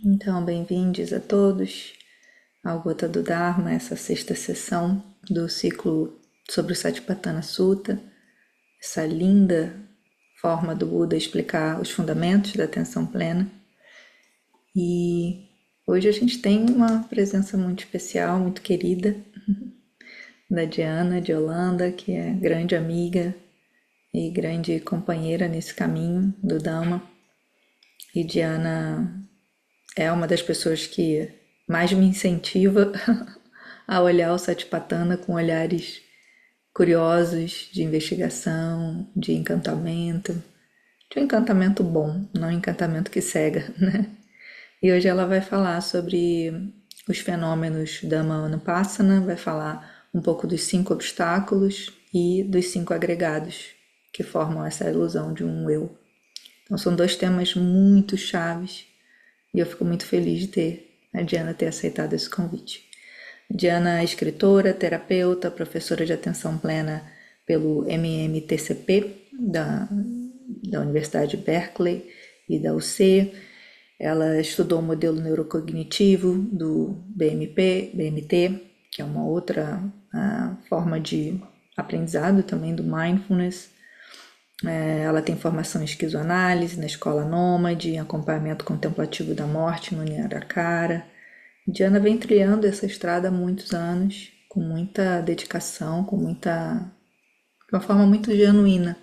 Então, bem-vindos a todos ao Gota do Dharma, essa sexta sessão do ciclo sobre o Satipatthana Sutta, essa linda forma do Buda explicar os fundamentos da atenção plena. E hoje a gente tem uma presença muito especial, muito querida, da Diana de Holanda, que é grande amiga e grande companheira nesse caminho do Dhamma. E Diana é uma das pessoas que mais me incentiva a olhar o Satipatthana com olhares curiosos, de investigação, de um encantamento bom, não um encantamento que cega, né? E hoje ela vai falar sobre os fenômenos da Mahanupassana, vai falar um pouco dos 5 obstáculos e dos 5 agregados que formam essa ilusão de um eu. Então são 2 temas muito chaves e eu fico muito feliz de ter a Diana ter aceitado esse convite. Diana é escritora, terapeuta, professora de atenção plena pelo MMTCP da Universidade de Berkeley e da UC. Ela estudou o modelo neurocognitivo do BMT, que é uma outra forma de aprendizado também do mindfulness. Ela tem formação em esquizoanálise na escola Nômade, em acompanhamento contemplativo da morte no Niaracara. Diana vem trilhando essa estrada há muitos anos, com muita dedicação, de uma forma muito genuína.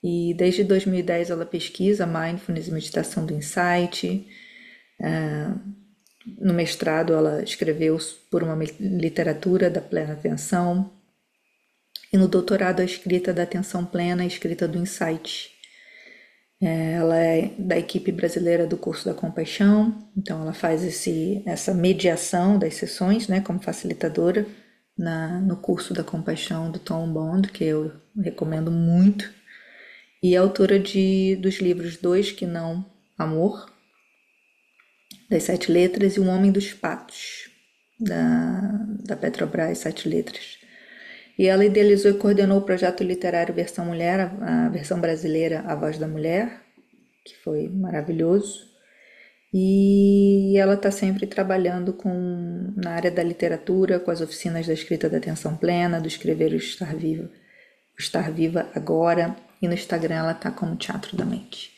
E desde 2010 ela pesquisa mindfulness e meditação do insight. No mestrado ela escreveu por uma literatura da plena atenção. E no doutorado a escrita da atenção plena e a escrita do insight. Ela é da equipe brasileira do curso da compaixão, então ela faz essa mediação das sessões, né, como facilitadora no curso da compaixão do Tom Bond, que eu recomendo muito, e é autora dos livros Dois que Não Amor, das 7 letras, e O Homem dos Patos, da Petrobras, 7 letras. E ela idealizou e coordenou o projeto literário Versão Mulher, a versão brasileira A Voz da Mulher, que foi maravilhoso. E ela está sempre trabalhando na área da literatura, com as oficinas da escrita da atenção plena, do escrever o estar viva agora, e no Instagram ela está como Teatro da Mente.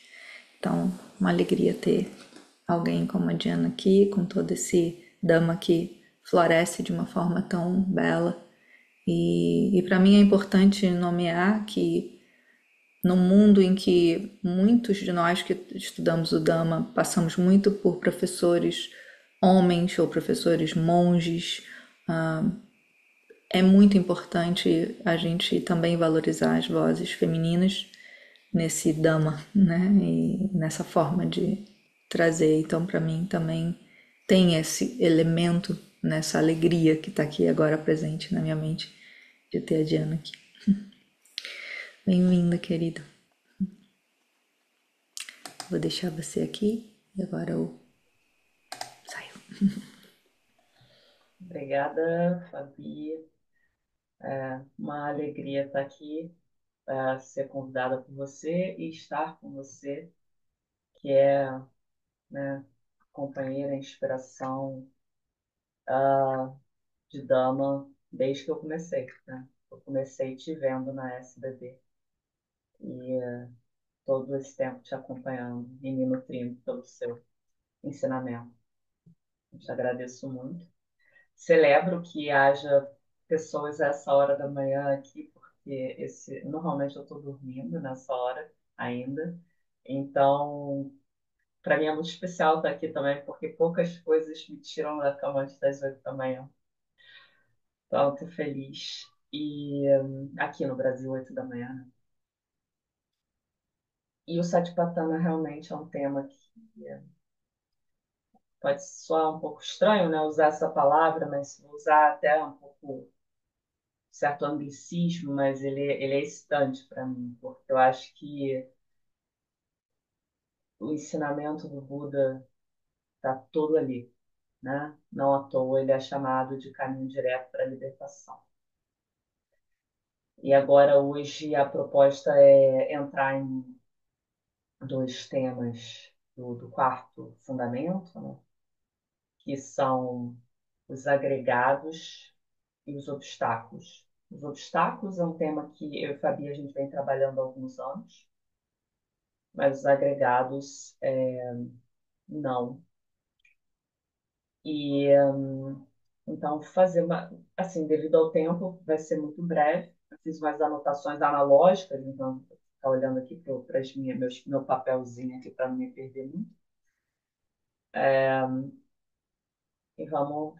Então, uma alegria ter alguém como a Diana aqui, com todo esse Dhamma que floresce de uma forma tão bela. E para mim é importante nomear que num mundo em que muitos de nós que estudamos o Dhamma passamos muito por professores homens ou professores monges, é muito importante a gente também valorizar as vozes femininas nesse Dhamma, né? E nessa forma de trazer. Então, para mim também tem esse elemento nessa alegria que está aqui agora presente na minha mente de ter a Diana aqui. Bem-vinda, querida. Vou deixar você aqui e agora eu saio. Obrigada, Fabi. Uma alegria estar aqui para ser convidada por você e estar com você, que é, né, companheira, inspiração de Dama desde que eu comecei, né? Eu comecei te vendo na SBB e todo esse tempo te acompanhando e me nutrindo pelo seu ensinamento. Eu te agradeço muito. Celebro que haja pessoas a essa hora da manhã aqui, porque normalmente eu estou dormindo nessa hora ainda. Então, para mim é muito especial estar aqui também, porque poucas coisas me tiram da cama antes das 8 da manhã. Então, estou feliz. E aqui no Brasil, 8 da manhã, né? E o Satipatthana realmente é um tema que pode soar um pouco estranho, né, usar essa palavra, mas vou usar até um pouco certo anglicismo, mas ele é excitante para mim, porque eu acho que o ensinamento do Buda está todo ali, né? Não à toa ele é chamado de caminho direto para a libertação. E agora, hoje, a proposta é entrar em 2 temas do quarto fundamento, né? Que são os agregados e os obstáculos. Os obstáculos é um tema que eu e Fabi a gente vem trabalhando há alguns anos, mas os agregados não. E então fazer uma, assim, devido ao tempo, vai ser muito breve. Eu fiz umas anotações analógicas, então vou ficar olhando aqui para meu papelzinho aqui para não me perder muito. E vamos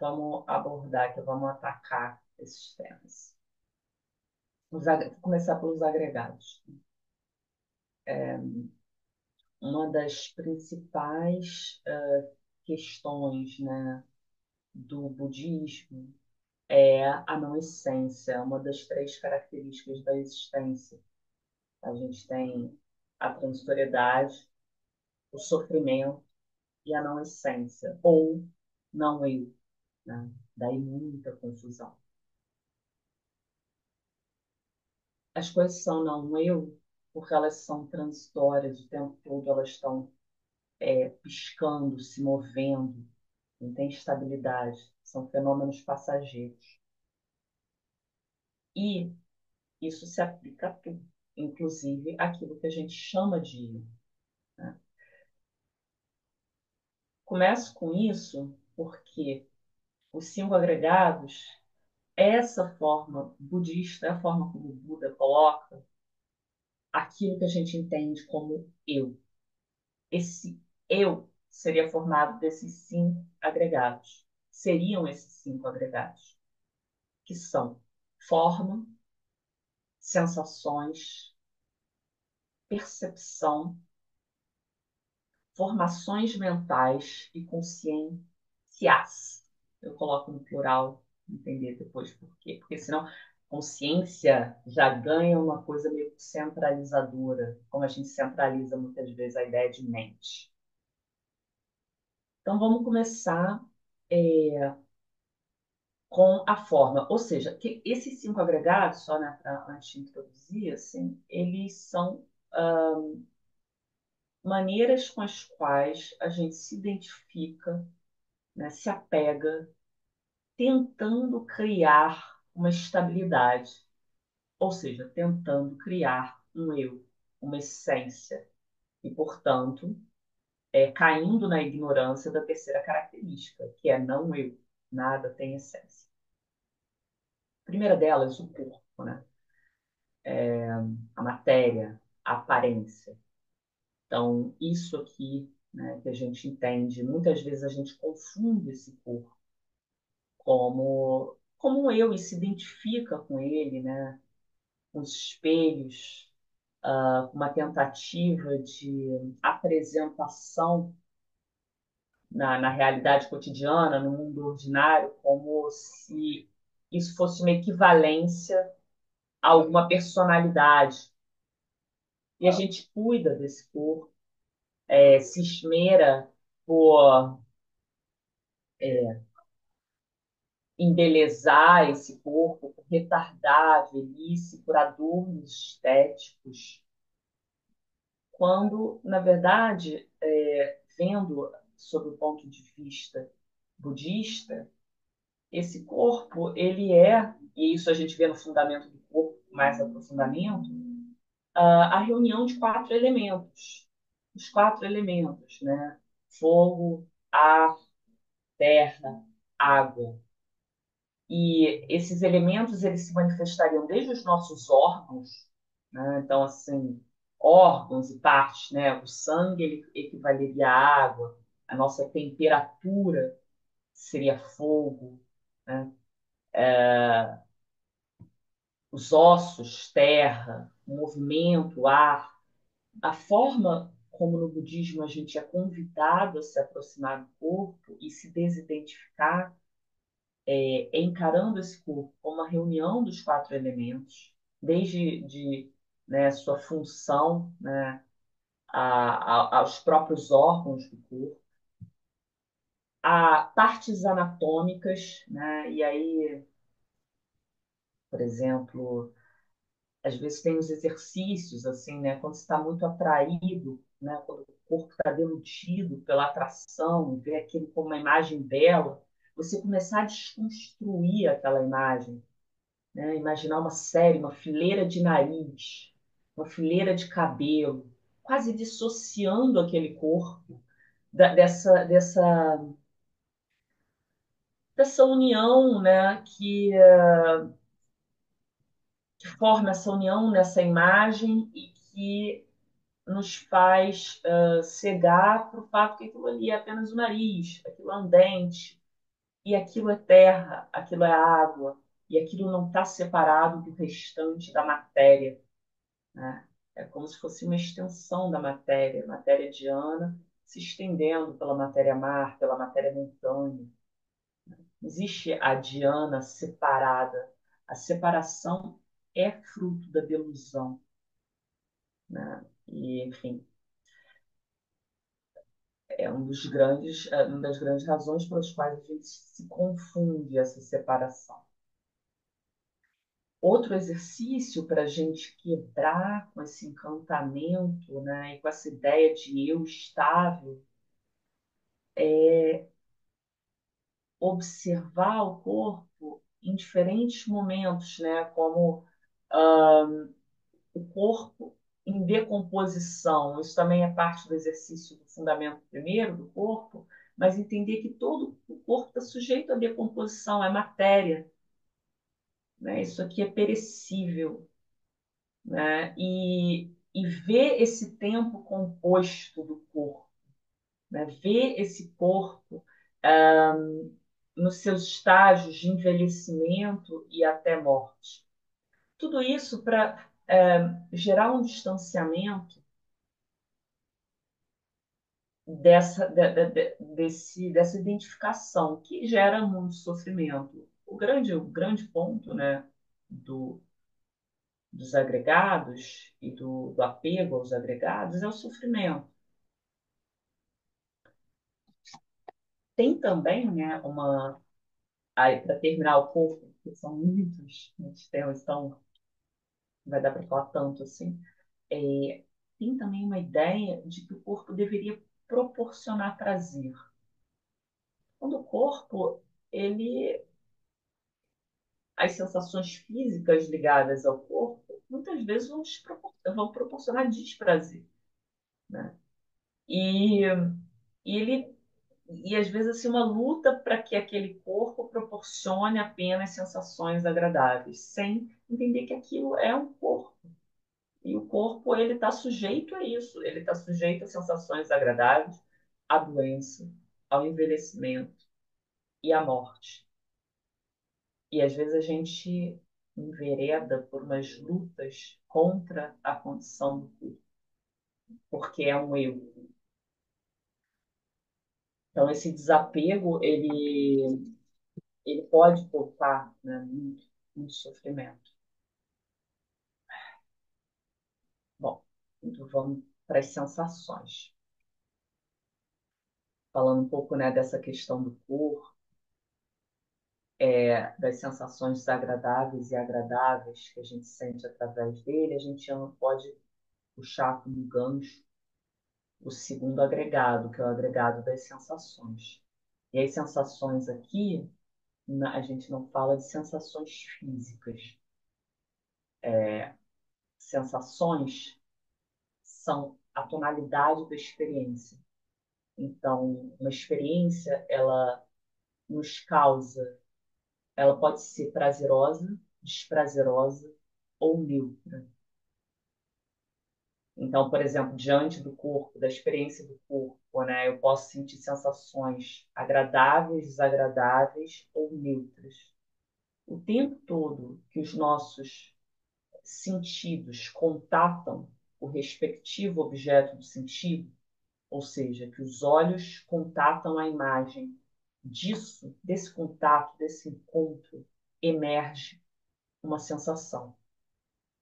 abordar aqui, vamos atacar esses temas. Vou começar pelos agregados. Uma das principais questões, né, do budismo é a não essência, uma das três características da existência. A gente tem a transitoriedade, o sofrimento e a não essência, ou não eu, né? Daí muita confusão. As coisas são não eu porque elas são transitórias, o tempo todo elas estão piscando, se movendo, não tem estabilidade, são fenômenos passageiros. E isso se aplica a tudo, inclusive aquilo que a gente chama de eu, né? Começo com isso porque os cinco agregados, essa forma budista, é a forma como o Buda coloca aquilo que a gente entende como eu. Esse eu seria formado desses cinco agregados. Seriam esses cinco agregados, que são forma, sensações, percepção, formações mentais e consciências. Eu coloco no plural, entender depois por quê. Porque senão consciência já ganha uma coisa meio centralizadora, como a gente centraliza muitas vezes a ideia de mente. Então vamos começar com a forma, ou seja, que esses cinco agregados, só né, para antes de introduzir, assim, eles são maneiras com as quais a gente se identifica, né, se apega, tentando criar uma estabilidade, ou seja, tentando criar um eu, uma essência, e, portanto, caindo na ignorância da terceira característica, que é não eu, nada tem essência. A primeira delas, o corpo, né? A matéria, a aparência. Então, isso aqui, né, que a gente entende, muitas vezes a gente confunde esse corpo como um eu e se identifica com ele, né, com os espelhos, com uma tentativa de apresentação na realidade cotidiana, no mundo ordinário, como se isso fosse uma equivalência a alguma personalidade. E a gente cuida desse corpo, se esmera por embelezar esse corpo, por retardar a velhice, por adornos estéticos, quando, na verdade, vendo sob o ponto de vista budista, esse corpo, ele e isso a gente vê no fundamento do corpo, mais aprofundamento, a reunião de quatro elementos. Os quatro elementos, né? Fogo, ar, terra, água. E esses elementos eles se manifestariam desde os nossos órgãos, né? Então, assim, órgãos e partes, né? O sangue ele equivaleria à água, a nossa temperatura seria fogo, né? Os ossos, terra, o movimento, ar. A forma como no budismo a gente é convidado a se aproximar do corpo e se desidentificar encarando esse corpo como uma reunião dos quatro elementos, né, sua função, né, aos próprios órgãos do corpo, a partes anatômicas, né, e aí, por exemplo, às vezes tem os exercícios, assim, né, quando você está muito atraído, né, quando corpo está deludido pela atração, ver aquilo como uma imagem bela, você começar a desconstruir aquela imagem, né? Imaginar uma série, uma fileira de nariz, uma fileira de cabelo, quase dissociando aquele corpo dessa união, né? Que forma essa união nessa imagem e que nos faz cegar para o fato que aquilo ali é apenas o nariz, aquilo é um dente, e aquilo é terra, aquilo é água, e aquilo não está separado do restante da matéria, né? É como se fosse uma extensão da matéria, matéria diana se estendendo pela matéria mar, pela matéria montanha. Não existe a diana separada. A separação é fruto da delusão, né? E, enfim, é uma das grandes razões pelas quais a gente se confunde essa separação. Outro exercício para a gente quebrar com esse encantamento, né, e com essa ideia de eu estável, observar o corpo em diferentes momentos, né, como o corpo em decomposição. Isso também é parte do exercício do fundamento primeiro do corpo, mas entender que todo o corpo está sujeito à decomposição, é matéria, né? Isso aqui é perecível, né? E ver esse tempo composto do corpo, né? Ver esse corpo nos seus estágios de envelhecimento e até morte. Tudo isso para gerar um distanciamento dessa identificação que gera muito sofrimento. O grande ponto, né, dos agregados e do apego aos agregados é o sofrimento. Tem também, né, para terminar o corpo, que são muitos temas, então não vai dar para falar tanto assim, é, tem também uma ideia de que o corpo deveria proporcionar prazer. Quando o corpo, ele as sensações físicas ligadas ao corpo muitas vezes vão proporcionar desprazer, né? E, e ele e às vezes assim uma luta para que aquele corpo proporcione apenas sensações agradáveis, sem entender que aquilo é um corpo. E o corpo ele está sujeito a isso, ele está sujeito a sensações agradáveis, à doença, ao envelhecimento e à morte. E às vezes a gente envereda por umas lutas contra a condição do corpo, porque é um eu. Então esse desapego, ele pode poupar, né, muito sofrimento. Bom, então vamos para as sensações. Falando um pouco, né, dessa questão do corpo, das sensações desagradáveis e agradáveis que a gente sente através dele, a gente pode puxar como gancho o segundo agregado, que é o agregado das sensações. E as sensações aqui, a gente não fala de sensações físicas. Sensações são a tonalidade da experiência. Então, uma experiência, nos causa, ela pode ser prazerosa, desprazerosa ou neutra. Então, por exemplo, diante do corpo, da experiência do corpo, né, eu posso sentir sensações agradáveis, desagradáveis ou neutras. O tempo todo que os nossos sentidos contatam o respectivo objeto do sentido, ou seja, que os olhos contatam a imagem desse contato, desse encontro, emerge uma sensação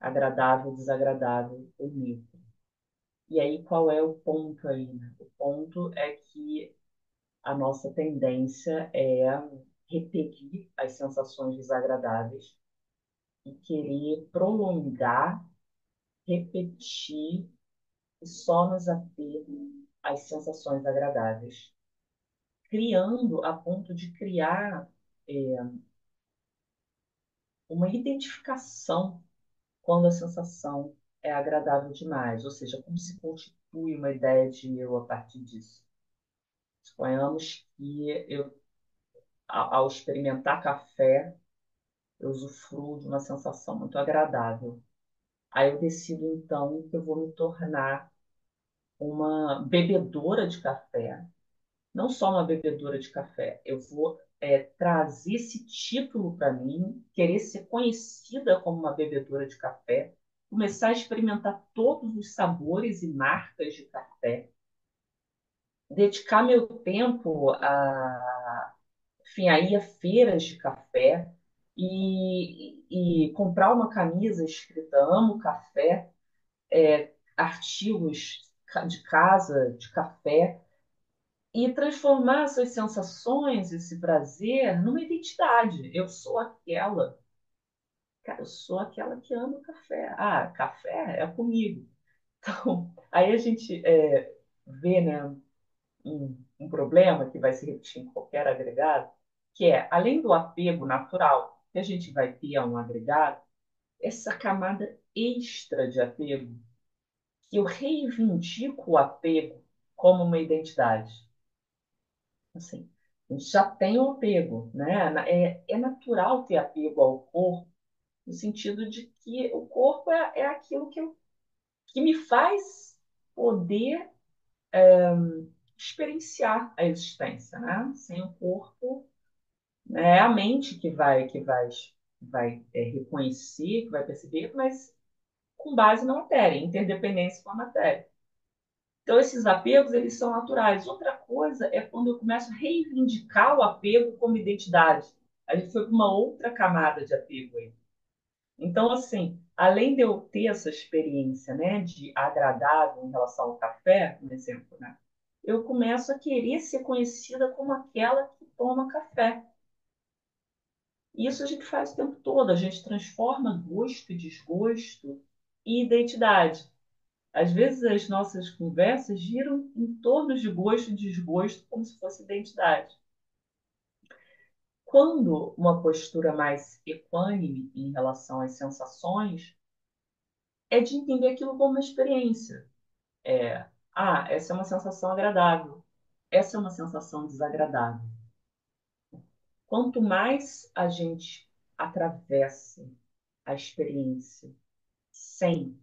agradável, desagradável ou neutra. E aí, qual é o ponto aí, né? O ponto é que a nossa tendência é repetir as sensações desagradáveis e querer prolongar, repetir e só nos ater as sensações agradáveis, criando a ponto de criar uma identificação quando a sensação é agradável demais, ou seja, como se constitui uma ideia de eu a partir disso. Suponhamos que ao experimentar café, eu usufruo de uma sensação muito agradável. Aí eu decido, então, que eu vou me tornar uma bebedora de café. Não só uma bebedora de café, eu vou trazer esse título para mim, querer ser conhecida como uma bebedora de café, começar a experimentar todos os sabores e marcas de café, dedicar meu tempo enfim, a ir a feiras de café e comprar uma camisa escrita Amo Café, artigos de casa, de café, e transformar essas sensações, esse prazer, numa identidade. Eu sou aquela, cara, eu sou aquela que ama café. Ah, café é comigo. Então, aí a gente vê, né, um problema que vai se repetir em qualquer agregado, que é, além do apego natural que a gente vai ter a um agregado, essa camada extra de apego, que eu reivindico o apego como uma identidade. Assim, a gente já tem o apego, né? É natural ter apego ao corpo, no sentido de que o corpo é aquilo que me faz poder experienciar a existência, né? Sem o corpo, né, é a mente que vai reconhecer, que vai perceber, mas com base na matéria, interdependência com a matéria. Então, esses apegos, eles são naturais. Outra coisa é quando eu começo a reivindicar o apego como identidade. A gente foi para uma outra camada de apego aí. Então, assim, além de eu ter essa experiência, né, de agradável em relação ao café, por exemplo, né, eu começo a querer ser conhecida como aquela que toma café. E isso a gente faz o tempo todo. A gente transforma gosto e desgosto em identidade. Às vezes as nossas conversas giram em torno de gosto e desgosto como se fosse identidade. Quando uma postura mais equânime em relação às sensações é de entender aquilo como uma experiência. Essa é uma sensação agradável. Essa é uma sensação desagradável. Quanto mais a gente atravessa a experiência sem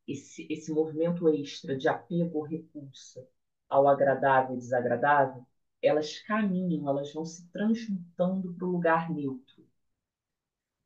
esse movimento extra de apego ou repulsa ao agradável e desagradável, elas caminham, elas vão se transmutando para o lugar neutro.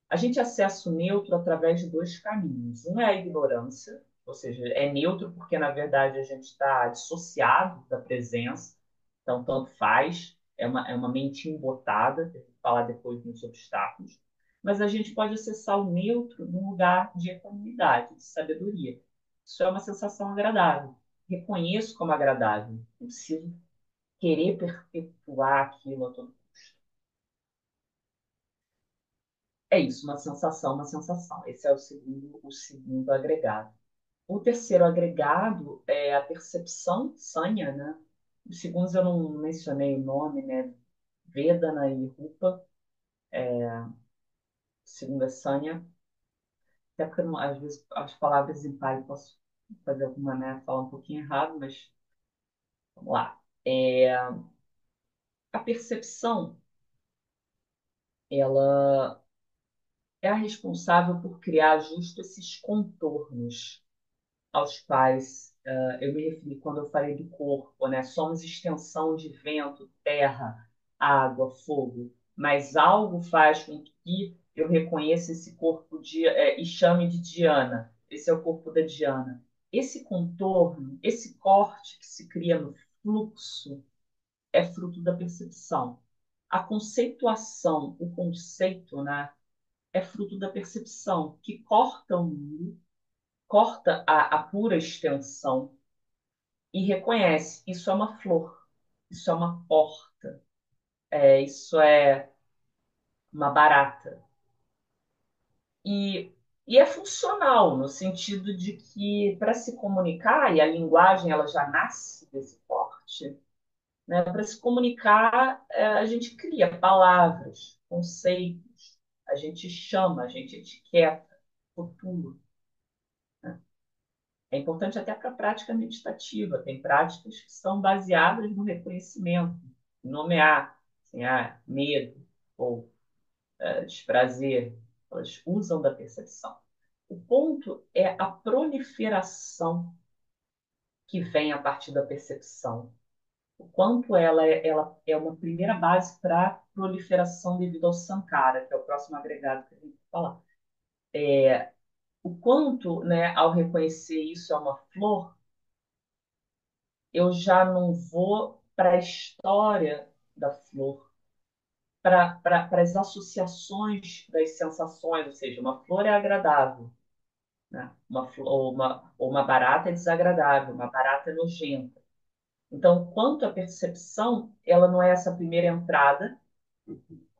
A gente acessa o neutro através de dois caminhos. Um é a ignorância, ou seja, é neutro porque, na verdade, a gente está dissociado da presença, então tanto faz, é uma mente embotada, que eu vou falar depois nos obstáculos, mas a gente pode acessar o neutro num lugar de equanimidade, de sabedoria. Isso é uma sensação agradável. Reconheço como agradável. Não preciso querer perpetuar aquilo a todo custo. É isso, uma sensação, uma sensação. Esse é o segundo agregado. O terceiro agregado é a percepção sanha, né? Os segundos eu não mencionei o nome, né? Vedana e Rupa, o segundo é sanha. Até porque às vezes as palavras em Pali posso fazer alguma, né? Falar um pouquinho errado, mas vamos lá. A percepção, ela é a responsável por criar justo esses contornos aos quais eu me referi quando eu falei do corpo, né? Somos extensão de vento, terra, água, fogo, mas algo faz com que eu reconheça esse corpo e chame de Diana. Esse é o corpo da Diana. Esse contorno, esse corte que se cria no fluxo é fruto da percepção. A conceituação, o conceito, né, é fruto da percepção, que corta o mundo, corta a pura extensão e reconhece: isso é uma flor, isso é uma porta, isso é uma barata. E E é funcional, no sentido de que, para se comunicar, e a linguagem ela já nasce desse porte, né? Para se comunicar, a gente cria palavras, conceitos, a gente chama, a gente etiqueta, futuro. Né? É importante até para a prática meditativa. Tem práticas que são baseadas no reconhecimento, nomear, assim, medo ou desprazer. Elas usam da percepção. O ponto é a proliferação que vem a partir da percepção. O quanto ela é uma primeira base para a proliferação devido ao Sankara, que é o próximo agregado que a gente vai falar. O quanto, né, ao reconhecer isso é uma flor, eu já não vou para a história da flor, para as associações das sensações, ou seja, uma flor é agradável, né? Ou uma barata é desagradável, uma barata é nojenta. Então, quanto à percepção, ela não é essa primeira entrada,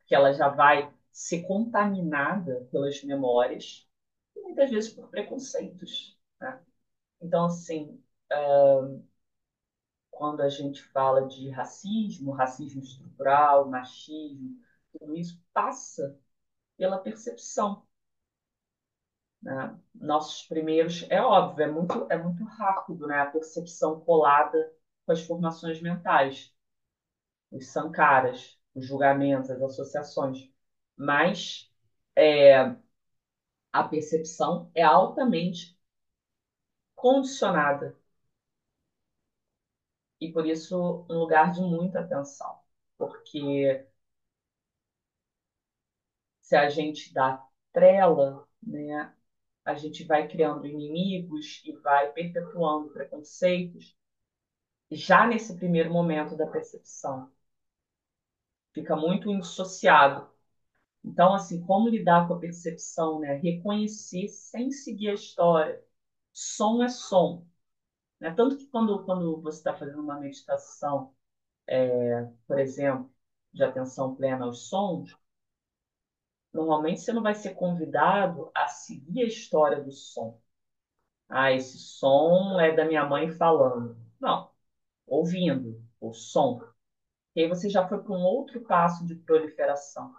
que ela já vai ser contaminada pelas memórias, e muitas vezes por preconceitos. Né? Então, assim, quando a gente fala de racismo, racismo estrutural, machismo, tudo isso passa pela percepção. Né? Nossos primeiros, é óbvio, é muito rápido, né? A percepção colada com as formações mentais, os sankaras, os julgamentos, as associações. Mas a percepção é altamente condicionada e, por isso, um lugar de muita atenção. Porque se a gente dá trela, né, a gente vai criando inimigos e vai perpetuando preconceitos já nesse primeiro momento da percepção. Fica muito indissociado. Então, assim, como lidar com a percepção, né? Reconhecer sem seguir a história. Som é som. Né? Tanto que quando você está fazendo uma meditação, por exemplo, de atenção plena aos sons, normalmente você não vai ser convidado a seguir a história do som. Ah, esse som é da minha mãe falando. Não, ouvindo o som. E aí você já foi para um outro passo de proliferação.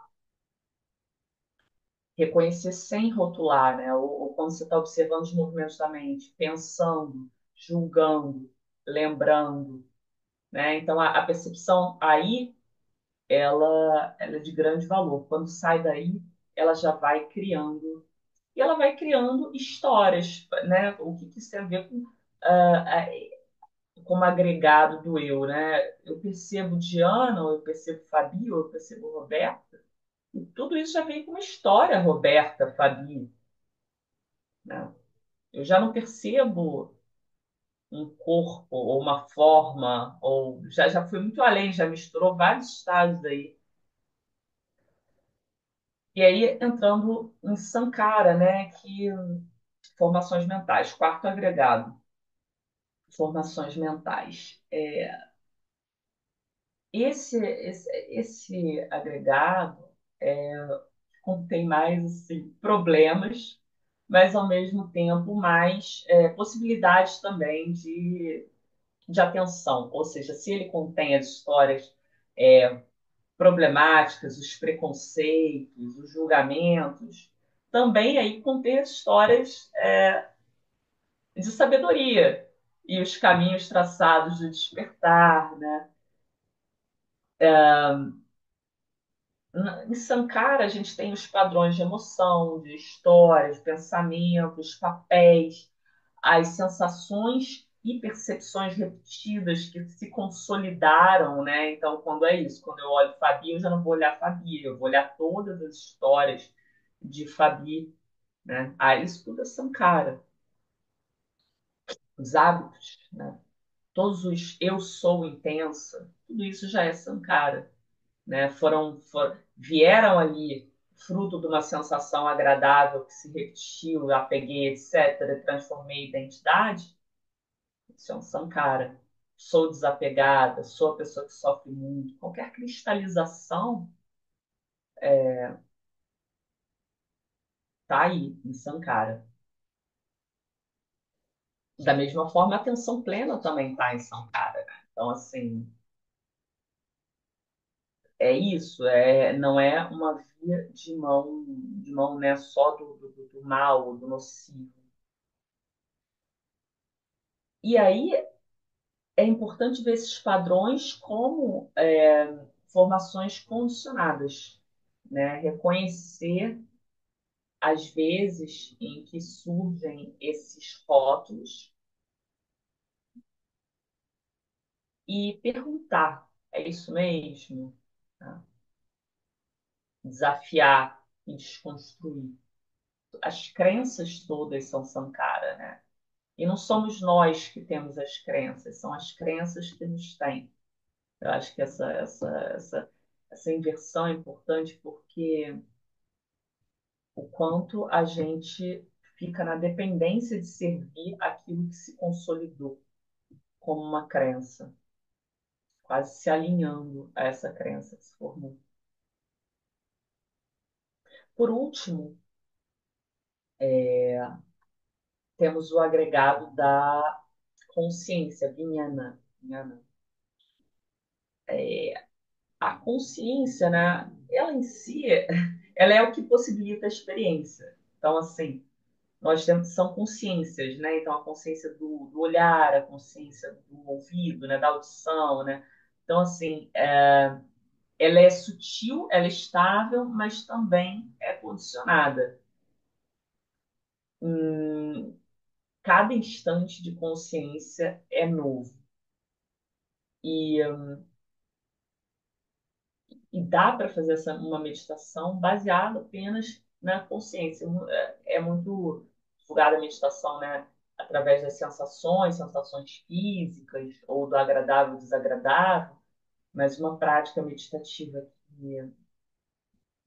Reconhecer sem rotular, né? Ou quando você está observando os movimentos da mente, pensando, julgando, lembrando, né? Então a percepção aí ela é de grande valor. Quando sai daí, ela já vai criando e ela vai criando histórias, né? O que isso tem a ver com como agregado do eu, né? Eu percebo Diana, ou eu percebo Fabi, ou eu percebo Roberta, e tudo isso já vem com uma história, Roberta, Fabi, né? Eu já não percebo um corpo ou uma forma, ou já foi muito além, já misturou vários estados aí. E aí entrando em Sankara, né, que formações mentais, quarto agregado, formações mentais. Esse agregado contém mais assim, problemas, mas ao mesmo tempo mais possibilidades também de atenção. Ou seja, se ele contém as histórias problemáticas, os preconceitos, os julgamentos, também aí contém as histórias de sabedoria e os caminhos traçados de despertar, né? Em Sankara, a gente tem os padrões de emoção, de história, de pensamento, os papéis, as sensações e percepções repetidas que se consolidaram, né? Então, quando é isso, quando eu olho Fabi, eu já não vou olhar Fabi, eu vou olhar todas as histórias de Fabi, né? Isso tudo é Sankara. Os hábitos, né? Todos os eu sou intensa, tudo isso já é Sankara, né? Vieram ali fruto de uma sensação agradável que se repetiu, apeguei, etc., transformei em identidade. Isso é um Sankara. Sou desapegada, sou a pessoa que sofre muito. Qualquer cristalização tá aí, em Sankara. Da mesma forma, a atenção plena também está em Sankara, né? Então, assim, é isso, não é uma via de mão, né, só do mal, do nocivo. E aí é importante ver esses padrões como formações condicionadas, né? Reconhecer as vezes em que surgem esses rótulos e perguntar, é isso mesmo? Tá? Desafiar e desconstruir. As crenças todas são Sankara, né? E não somos nós que temos as crenças, são as crenças que nos têm. Eu acho que essa inversão é importante porque o quanto a gente fica na dependência de servir aquilo que se consolidou como uma crença, quase se alinhando a essa crença que se formou. Por último, temos o agregado da consciência, Vijnana. A consciência, né, ela em si, ela é o que possibilita a experiência. Então, assim, nós temos, são consciências, né? Então, a consciência do olhar, a consciência do ouvido, né? Da audição, né? Então, assim, ela é sutil, ela é estável, mas também é condicionada. Cada instante de consciência é novo. E, e dá para fazer uma meditação baseada apenas na consciência. É muito divulgada a meditação, né? Através das sensações físicas, ou do agradável e desagradável, mas uma prática meditativa que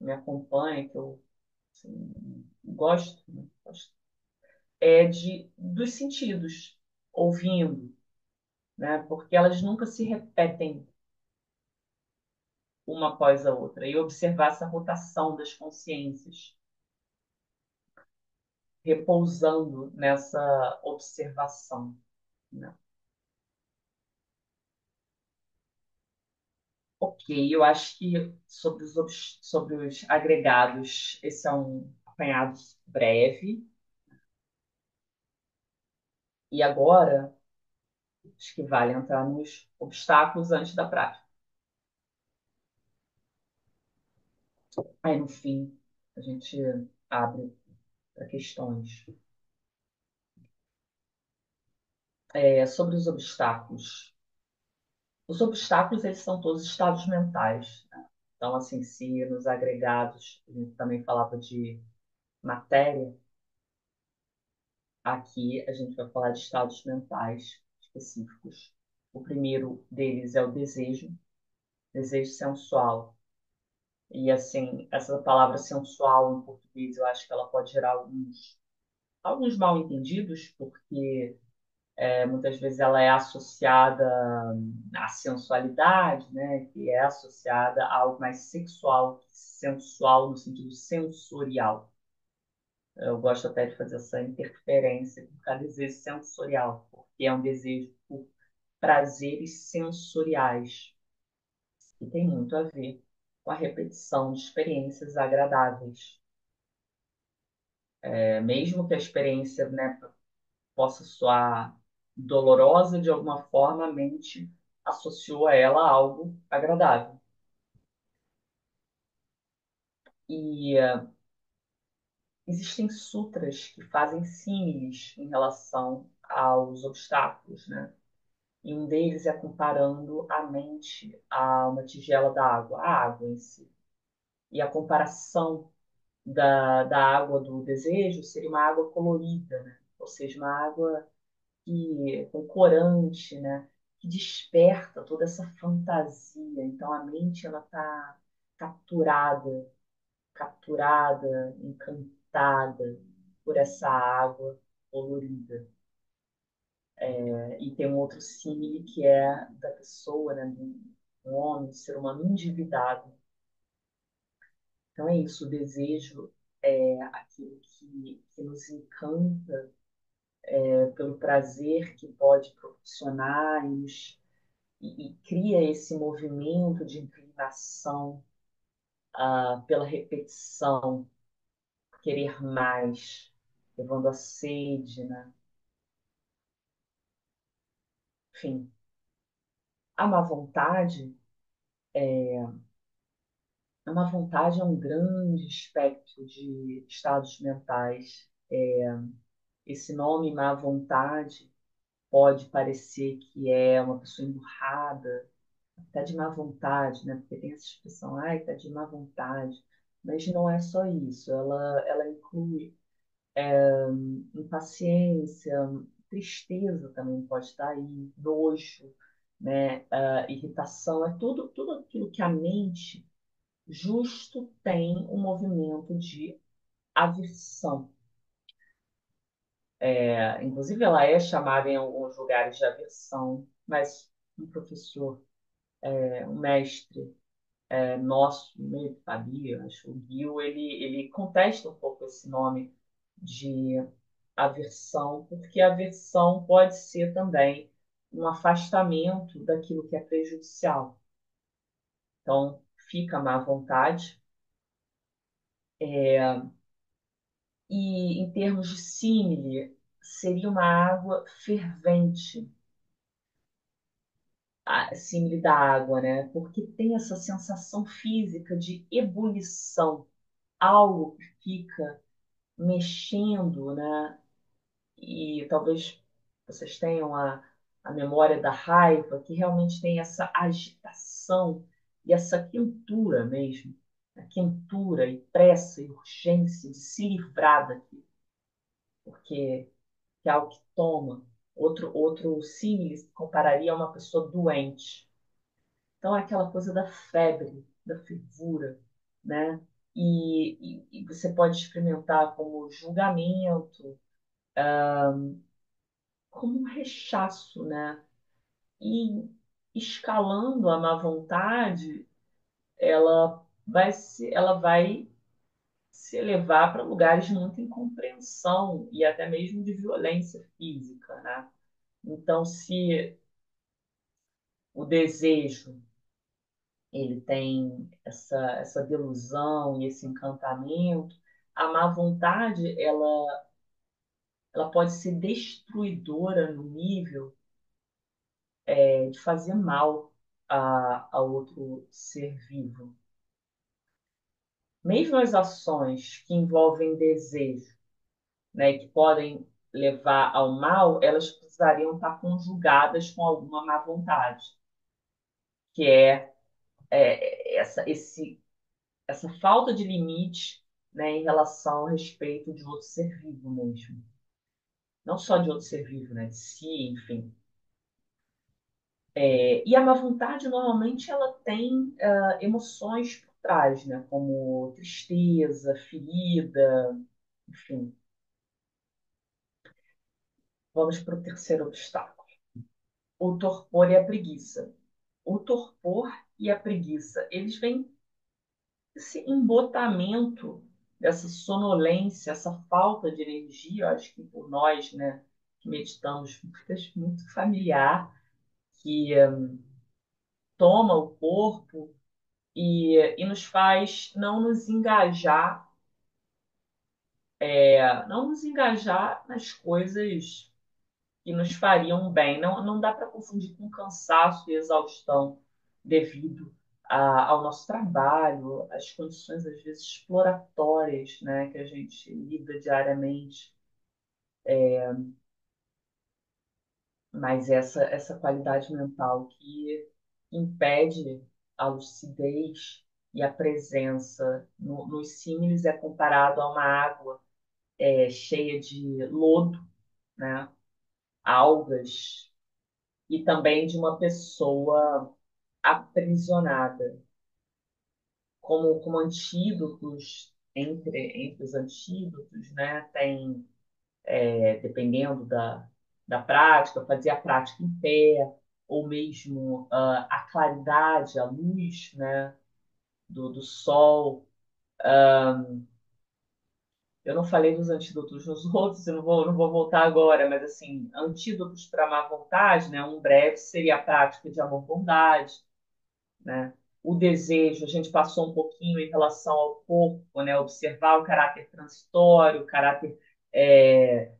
me acompanha, que eu assim, gosto, né? É dos sentidos, ouvindo, né? Porque elas nunca se repetem uma após a outra, e observar essa rotação das consciências, repousando nessa observação, né? Ok, eu acho que sobre os agregados, esse é um apanhado breve. E agora, acho que vale entrar nos obstáculos antes da prática. Aí, no fim, a gente abre para questões. Sobre os obstáculos. Os obstáculos, eles são todos estados mentais, né? Então, assim, se nos agregados a gente também falava de matéria, aqui a gente vai falar de estados mentais específicos. O primeiro deles é o desejo, desejo sensual. E, assim, essa palavra sensual em português, eu acho que ela pode gerar alguns mal-entendidos, porque muitas vezes ela é associada à sensualidade, né? Que é associada a algo mais sexual, sensual no sentido sensorial. Eu gosto até de fazer essa interferência com cada desejo sensorial, porque é um desejo por prazeres sensoriais, que tem muito a ver com a repetição de experiências agradáveis. Mesmo que a experiência, né, possa soar dolorosa de alguma forma, a mente associou a ela algo agradável. E existem sutras que fazem símiles em relação aos obstáculos, né? E um deles é comparando a mente a uma tigela d'água, a água em si. E a comparação da água do desejo seria uma água colorida, né? Ou seja, uma água com corante, né? Que desperta toda essa fantasia. Então a mente ela está capturada, capturada, encantada por essa água colorida. E tem um outro símile que é da pessoa, né? De um homem, um ser humano endividado. Então é isso, o desejo. aquilo que nos encanta, pelo prazer que pode proporcionar e cria esse movimento de inclinação, pela repetição, querer mais, levando a sede, né? Enfim, a má vontade, a má vontade é um grande espectro de estados mentais. Esse nome má vontade pode parecer que é uma pessoa emburrada, tá de má vontade, né? Porque tem essa expressão, ai, tá de má vontade. Mas não é só isso, ela inclui impaciência, tristeza também pode estar aí, nojo, né? Irritação, é tudo aquilo que a mente justo tem um movimento de aversão. Inclusive, ela é chamada em alguns lugares de aversão, mas um professor, um mestre nosso, meio que sabia, acho, o Gil, ele contesta um pouco esse nome de aversão, porque aversão pode ser também um afastamento daquilo que é prejudicial. Então, fica à má vontade. E, em termos de símile, seria uma água fervente, a símile da água, né? Porque tem essa sensação física de ebulição, algo que fica mexendo, né? E talvez vocês tenham a memória da raiva, que realmente tem essa agitação e essa quentura mesmo, a quentura e pressa e urgência de se livrar daquilo, porque é algo que toma. Outro símile compararia a uma pessoa doente. Então, é aquela coisa da febre, da fervura, né? E você pode experimentar como julgamento, como um rechaço, né? E escalando a má vontade, ela vai se elevar para lugares de muita incompreensão e até mesmo de violência física, né? Então, se o desejo ele tem essa delusão e esse encantamento, a má vontade ela pode ser destruidora no nível de fazer mal a outro ser vivo. Mesmo as ações que envolvem desejo, né, que podem levar ao mal, elas precisariam estar conjugadas com alguma má vontade, que essa falta de limite, né, em relação ao respeito de outro ser vivo mesmo. Não só de outro ser vivo, né, de si, enfim. E a má vontade, normalmente, ela tem emoções por trás, né, como tristeza, ferida, enfim. Vamos para o terceiro obstáculo. O torpor e a preguiça. O torpor e a preguiça, eles vêm esse embotamento, essa sonolência, essa falta de energia, eu acho que por nós, né, que meditamos, muito familiar, que toma o corpo e nos faz não nos engajar nas coisas que nos fariam bem. Não dá para confundir com cansaço e exaustão devido ao nosso trabalho, às condições, às vezes, exploratórias, né, que a gente lida diariamente. Mas essa qualidade mental que impede a lucidez e a presença nos símiles é comparado a uma água cheia de lodo, né, algas, e também de uma pessoa aprisionada. Como antídotos, entre os antídotos, né, tem, dependendo da prática, fazer a prática em pé, ou mesmo a claridade, a luz, né, do sol, Eu não falei dos antídotos nos outros, eu não vou voltar agora, mas assim, antídotos para má vontade, né? Um breve seria a prática de amor-bondade, né? O desejo, a gente passou um pouquinho em relação ao corpo, né? Observar o caráter transitório, o caráter, é,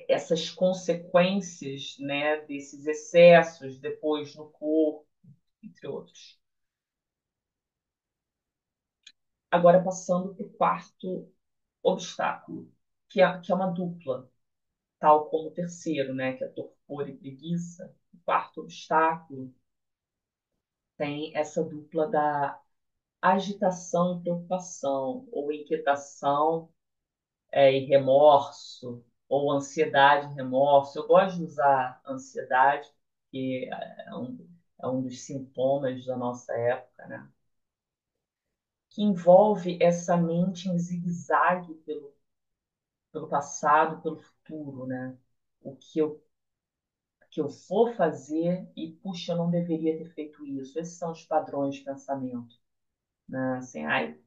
essas consequências, né? Desses excessos depois no corpo, entre outros. Agora passando para o quarto obstáculo, que é uma dupla, tal como o terceiro, né? Que é torpor e preguiça. O quarto obstáculo tem essa dupla da agitação e preocupação, ou inquietação e remorso, ou ansiedade e remorso. Eu gosto de usar ansiedade, que é um dos sintomas da nossa época, né? Que envolve essa mente em zigue-zague pelo passado, pelo futuro, né? O que eu for fazer e, puxa, eu não deveria ter feito isso. Esses são os padrões de pensamento, né? Assim, ai,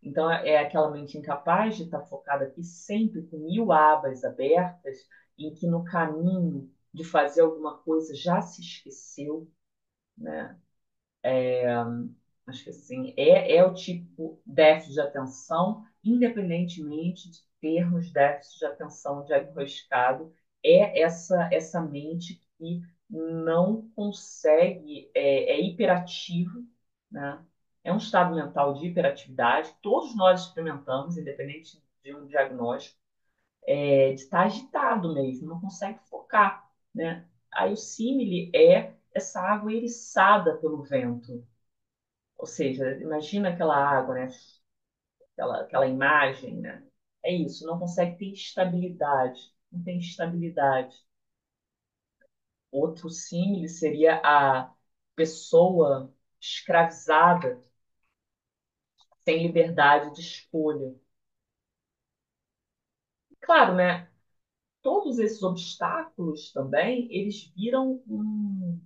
então, é aquela mente incapaz de estar focada aqui sempre com mil abas abertas, em que no caminho de fazer alguma coisa já se esqueceu, né? Acho que assim, é o tipo déficit de atenção, independentemente de termos déficit de atenção diagnosticado, é essa mente que não consegue, é hiperativo, né? É um estado mental de hiperatividade, todos nós experimentamos, independente de um diagnóstico, de estar agitado mesmo, não consegue focar, né? Aí o símile é essa água eriçada pelo vento, ou seja, imagina aquela água, né? Aquela imagem, né? É isso, não consegue ter estabilidade, não tem estabilidade. Outro símile seria a pessoa escravizada, sem liberdade de escolha. Claro, né? Todos esses obstáculos também, eles viram um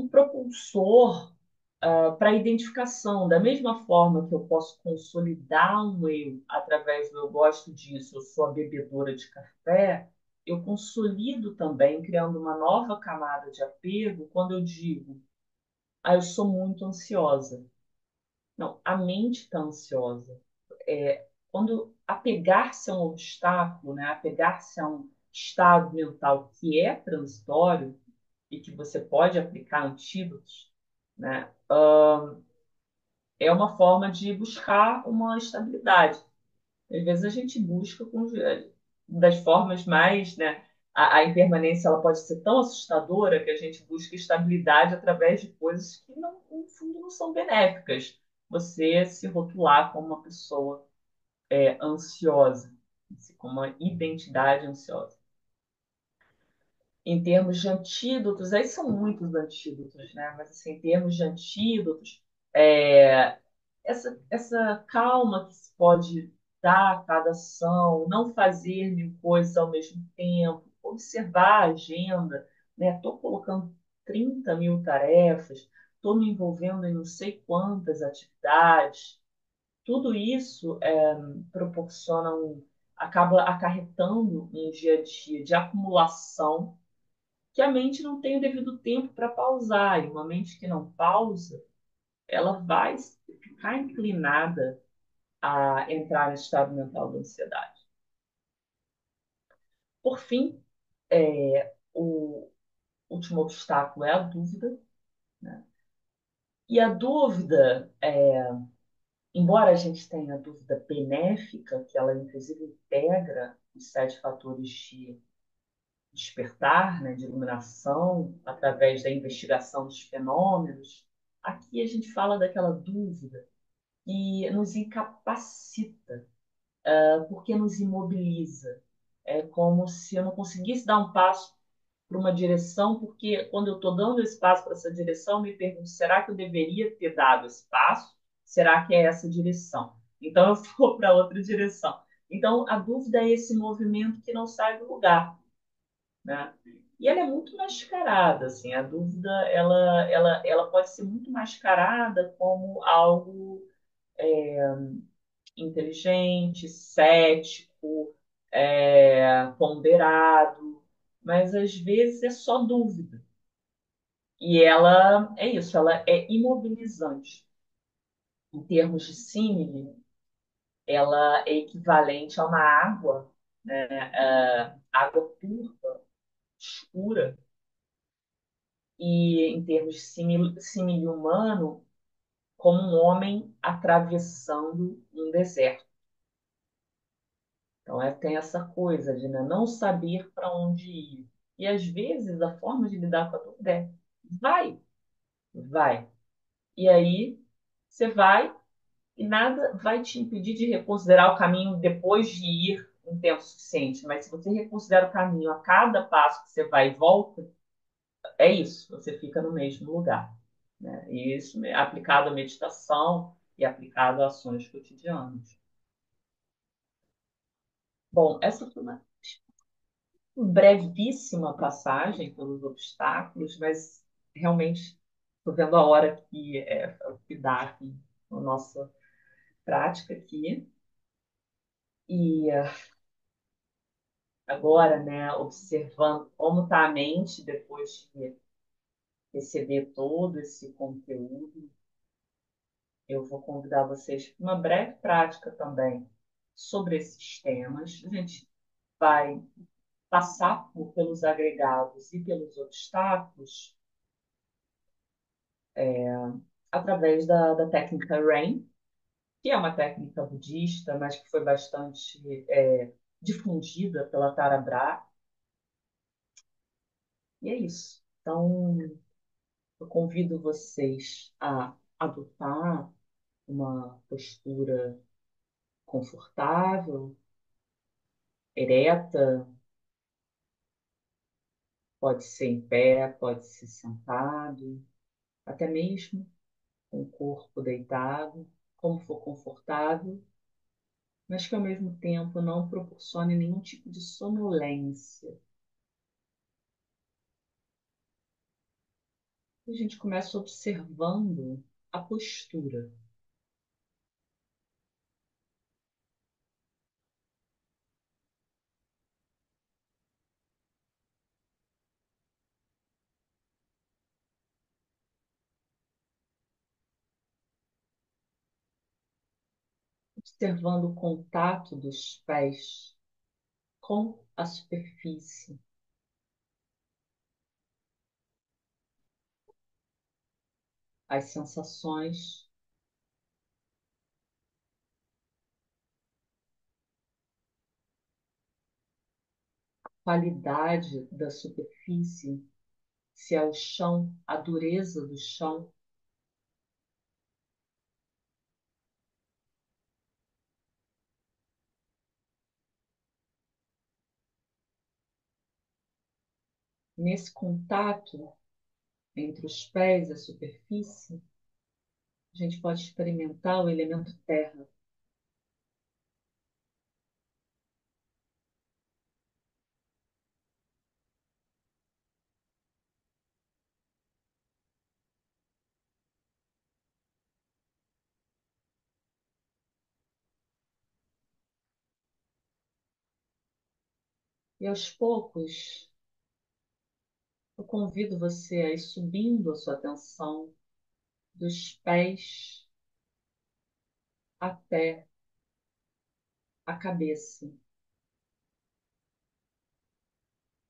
propulsor para a identificação. Da mesma forma que eu posso consolidar um eu através do eu gosto disso, eu sou a bebedora de café, eu consolido também, criando uma nova camada de apego, quando eu digo, eu sou muito ansiosa. Não, a mente está ansiosa. Quando apegar-se a um obstáculo, né, apegar-se a um estado mental que é transitório e que você pode aplicar antídotos, né, é uma forma de buscar uma estabilidade. Às vezes a gente busca das formas mais, né? A impermanência ela pode ser tão assustadora que a gente busca estabilidade através de coisas que, não, no fundo, não são benéficas. Você se rotular como uma pessoa ansiosa, como uma identidade ansiosa. Em termos de antídotos, aí são muitos antídotos, né? Mas assim, em termos de antídotos, é, essa calma que se pode dar a cada ação, não fazer mil coisas ao mesmo tempo, observar a agenda, né? Estou colocando 30 mil tarefas, estou me envolvendo em não sei quantas atividades. Tudo isso proporciona acaba acarretando um dia a dia de acumulação que a mente não tem o devido tempo para pausar. E uma mente que não pausa, ela vai ficar inclinada a entrar nesse estado mental da ansiedade. Por fim, o último obstáculo é a dúvida, né? E a dúvida, embora a gente tenha a dúvida benéfica, que ela inclusive integra os 7 fatores de despertar, né, de iluminação, através da investigação dos fenômenos, aqui a gente fala daquela dúvida que nos incapacita, porque nos imobiliza. É como se eu não conseguisse dar um passo para uma direção, porque quando eu estou dando esse passo para essa direção, eu me pergunto: será que eu deveria ter dado esse passo? Será que é essa direção? Então eu vou para outra direção. Então a dúvida é esse movimento que não sai do lugar, né? E ela é muito mascarada, assim, a dúvida ela pode ser muito mascarada como algo inteligente, cético, ponderado, mas às vezes é só dúvida. E ela é isso, ela é imobilizante. Em termos de símile, ela é equivalente a uma água, né, água turva, escura, e em termos de símile humano, como um homem atravessando um deserto. Então, tem essa coisa de, né, não saber para onde ir. E às vezes a forma de lidar com a dúvida é vai, vai. E aí você vai e nada vai te impedir de reconsiderar o caminho depois de ir um tempo suficiente. Mas se você reconsidera o caminho a cada passo que você vai e volta, é isso, você fica no mesmo lugar. Né? E isso é aplicado à meditação e aplicado a ações cotidianas. Bom, essa foi uma brevíssima passagem pelos obstáculos, mas realmente estou vendo a hora que dá aqui a nossa prática aqui. E agora, né, observando como está a mente depois de receber todo esse conteúdo, eu vou convidar vocês para uma breve prática também sobre esses temas. A gente vai passar pelos agregados e pelos obstáculos através da técnica RAIN, que é uma técnica budista, mas que foi bastante difundida pela Tara Brach. E é isso. Então, eu convido vocês a adotar uma postura confortável, ereta, pode ser em pé, pode ser sentado, até mesmo com o corpo deitado, como for confortável, mas que ao mesmo tempo não proporcione nenhum tipo de sonolência. E a gente começa observando a postura. Observando o contato dos pés com a superfície, as sensações, a qualidade da superfície, se é o chão, a dureza do chão. Nesse contato entre os pés e a superfície, a gente pode experimentar o elemento terra. E aos poucos, eu convido você a ir subindo a sua atenção dos pés até a cabeça,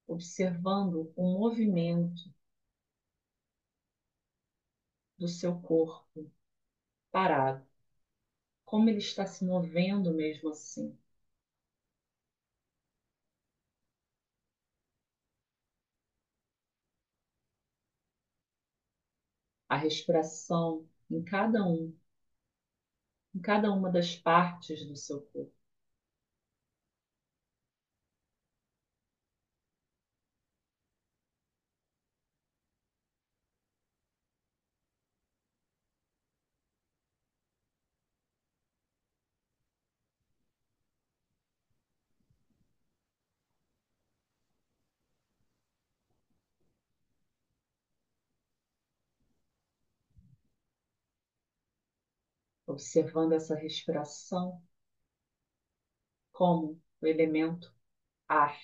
observando o movimento do seu corpo parado, como ele está se movendo mesmo assim. A respiração em cada uma das partes do seu corpo. Observando essa respiração como o elemento ar.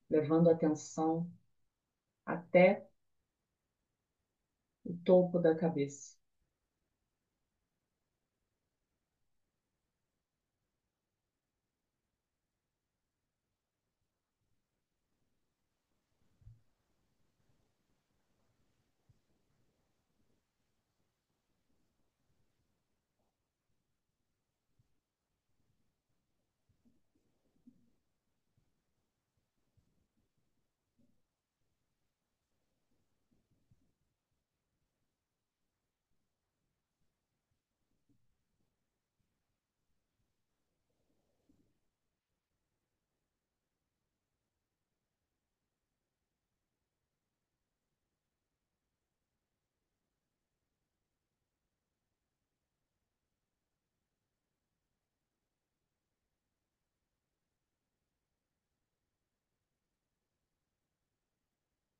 Levando a atenção até o topo da cabeça.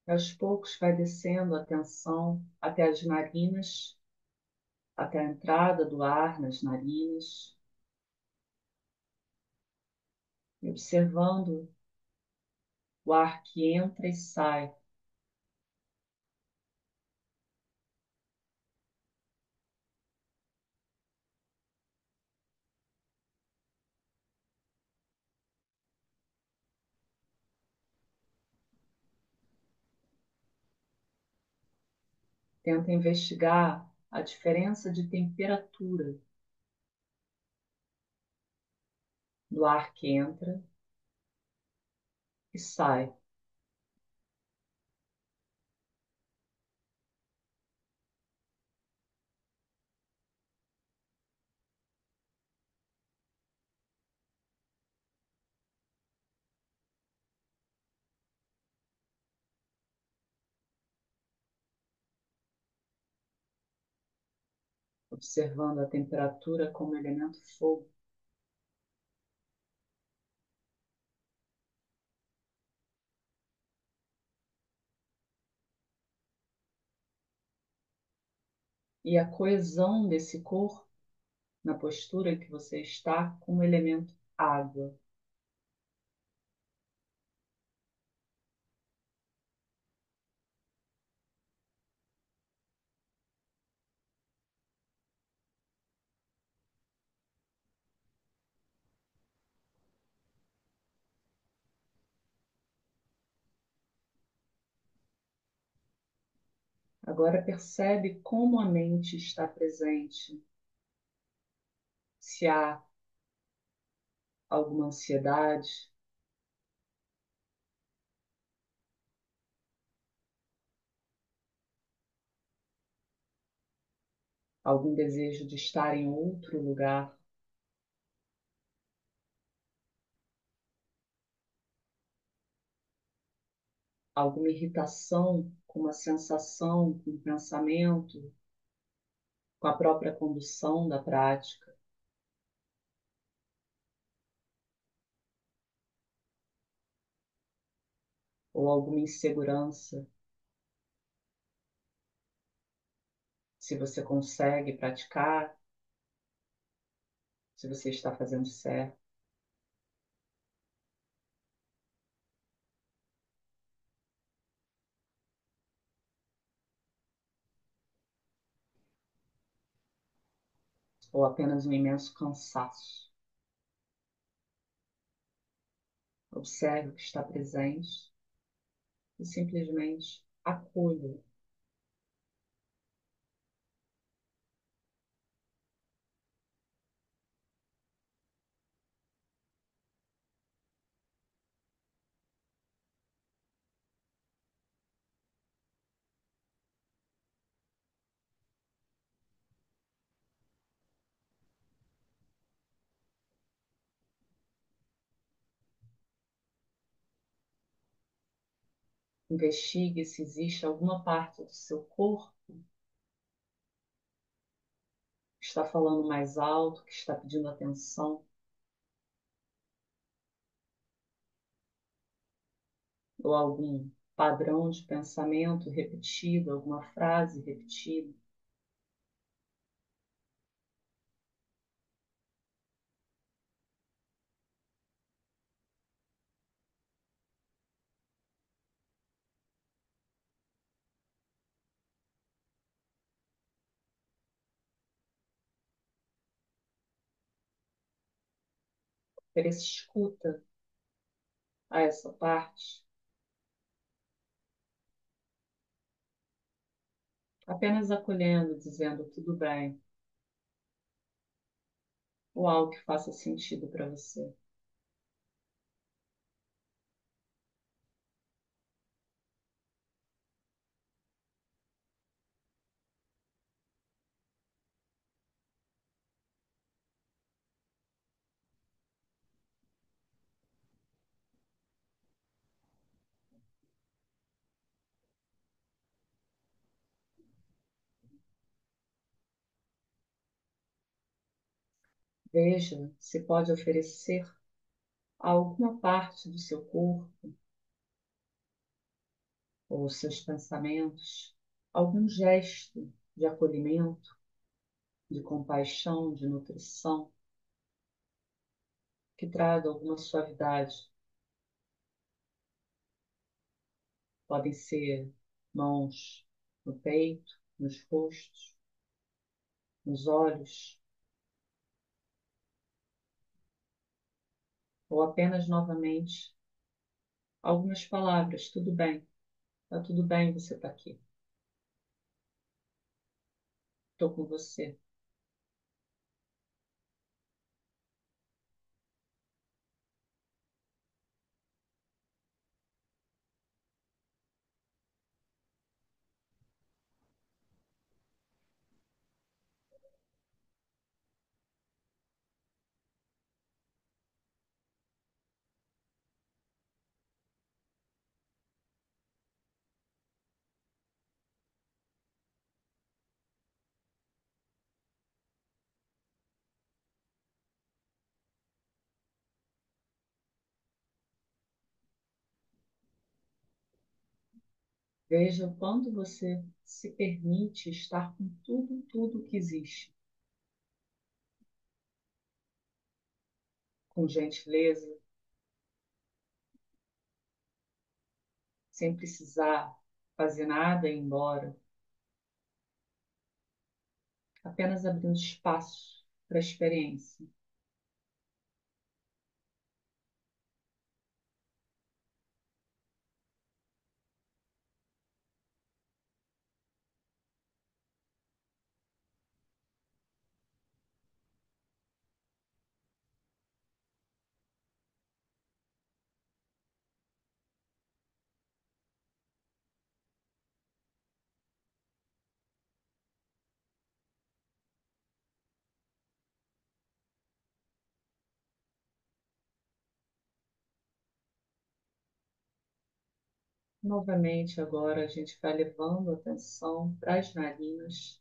E aos poucos vai descendo a tensão até as narinas, até a entrada do ar nas narinas, e observando o ar que entra e sai. Tenta investigar a diferença de temperatura do ar que entra e sai. Observando a temperatura como elemento fogo. E a coesão desse corpo na postura que você está como elemento água. Agora percebe como a mente está presente. Se há alguma ansiedade, algum desejo de estar em outro lugar, alguma irritação com uma sensação, com um pensamento, com a própria condução da prática, ou alguma insegurança, se você consegue praticar, se você está fazendo certo, ou apenas um imenso cansaço. Observe o que está presente e simplesmente acolha. Investigue se existe alguma parte do seu corpo que está falando mais alto, que está pedindo atenção, ou algum padrão de pensamento repetido, alguma frase repetida. Ofereça escuta a essa parte, apenas acolhendo, dizendo tudo bem, ou algo que faça sentido para você. Veja se pode oferecer a alguma parte do seu corpo ou seus pensamentos algum gesto de acolhimento, de compaixão, de nutrição, que traga alguma suavidade. Podem ser mãos no peito, nos rostos, nos olhos, ou apenas novamente algumas palavras. Tudo bem, tá tudo bem, você está aqui. Estou com você. Veja quando você se permite estar com tudo, tudo que existe, com gentileza, sem precisar fazer nada e ir embora, apenas abrindo espaço para a experiência. Novamente, agora a gente vai levando a atenção para as narinas,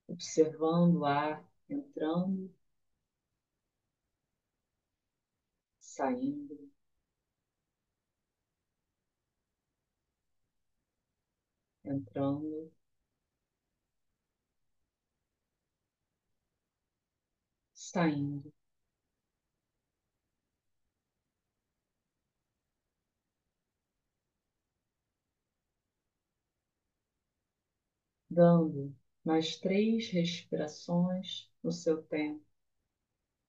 observando o ar entrando, saindo, entrando, saindo, dando mais 3 respirações no seu tempo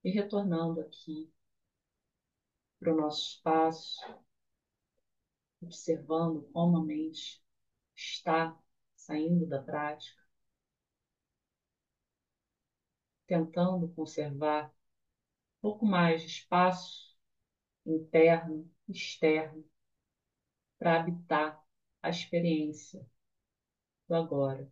e retornando aqui para o nosso espaço, observando como a mente está saindo da prática, tentando conservar um pouco mais de espaço interno, externo, para habitar a experiência do agora.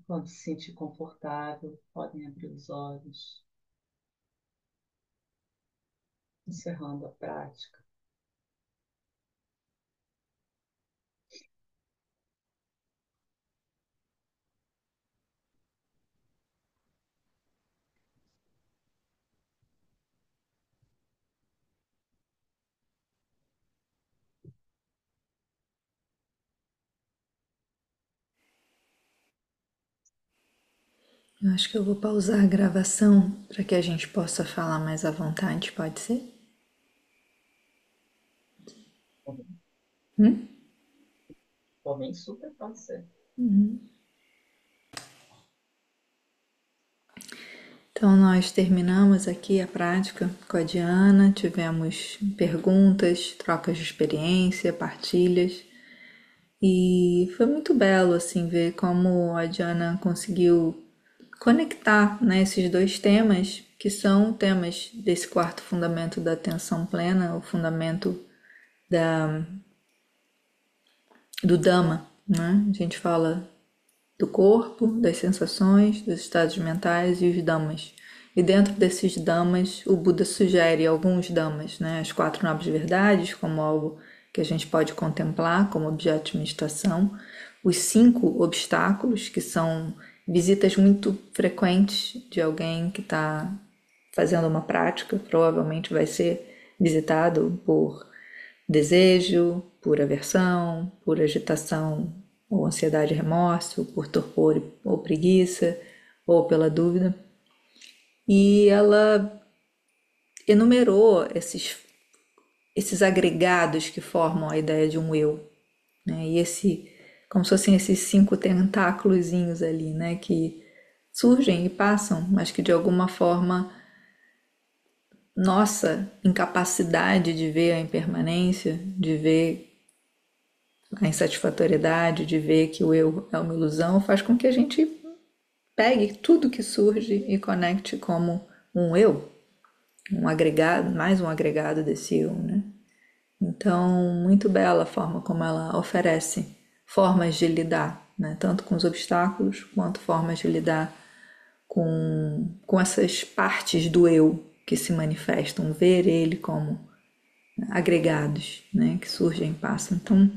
Quando se sentir confortável, podem abrir os olhos, encerrando a prática. Eu acho que eu vou pausar a gravação para que a gente possa falar mais à vontade, pode ser? Por mim, super pode ser. Então, nós terminamos aqui a prática com a Diana, tivemos perguntas, trocas de experiência, partilhas, e foi muito belo, assim, ver como a Diana conseguiu conectar, né, esses dois temas, que são temas desse quarto fundamento da atenção plena, o fundamento do Dhamma, né? A gente fala do corpo, das sensações, dos estados mentais e os Dhammas. E dentro desses Dhammas, o Buda sugere alguns Dhammas, né? As quatro nobres verdades, como algo que a gente pode contemplar como objeto de meditação. Os cinco obstáculos, que são visitas muito frequentes de alguém que está fazendo uma prática, provavelmente vai ser visitado por desejo, por aversão, por agitação ou ansiedade e remorso, por torpor ou preguiça, ou pela dúvida. E ela enumerou esses agregados que formam a ideia de um eu, né? E como se fossem esses cinco tentáculozinhos ali, né? Que surgem e passam, mas que de alguma forma nossa incapacidade de ver a impermanência, de ver a insatisfatoriedade, de ver que o eu é uma ilusão, faz com que a gente pegue tudo que surge e conecte como um eu, um agregado, mais um agregado desse eu, né? Então, muito bela a forma como ela oferece formas de lidar, né? Tanto com os obstáculos, quanto formas de lidar com essas partes do eu que se manifestam, ver ele como agregados, né? Que surgem e passam. Então,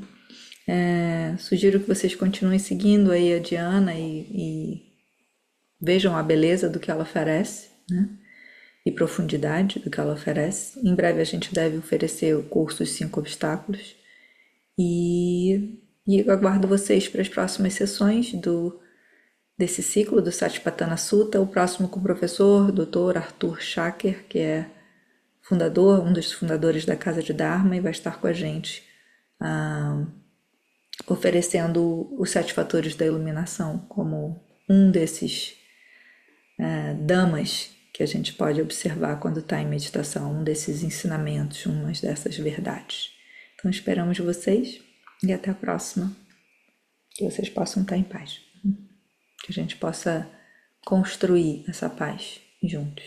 sugiro que vocês continuem seguindo aí a Diana e vejam a beleza do que ela oferece, né? E profundidade do que ela oferece. Em breve a gente deve oferecer o curso Os Cinco Obstáculos. E eu aguardo vocês para as próximas sessões desse ciclo do Satipatthana Sutta, o próximo com o professor Dr. Arthur Shaker, que é um dos fundadores da Casa de Dharma, e vai estar com a gente oferecendo os 7 fatores da iluminação como um desses damas que a gente pode observar quando está em meditação, um desses ensinamentos, uma dessas verdades. Então esperamos vocês e até a próxima. Que vocês possam estar em paz. Que a gente possa construir essa paz juntos.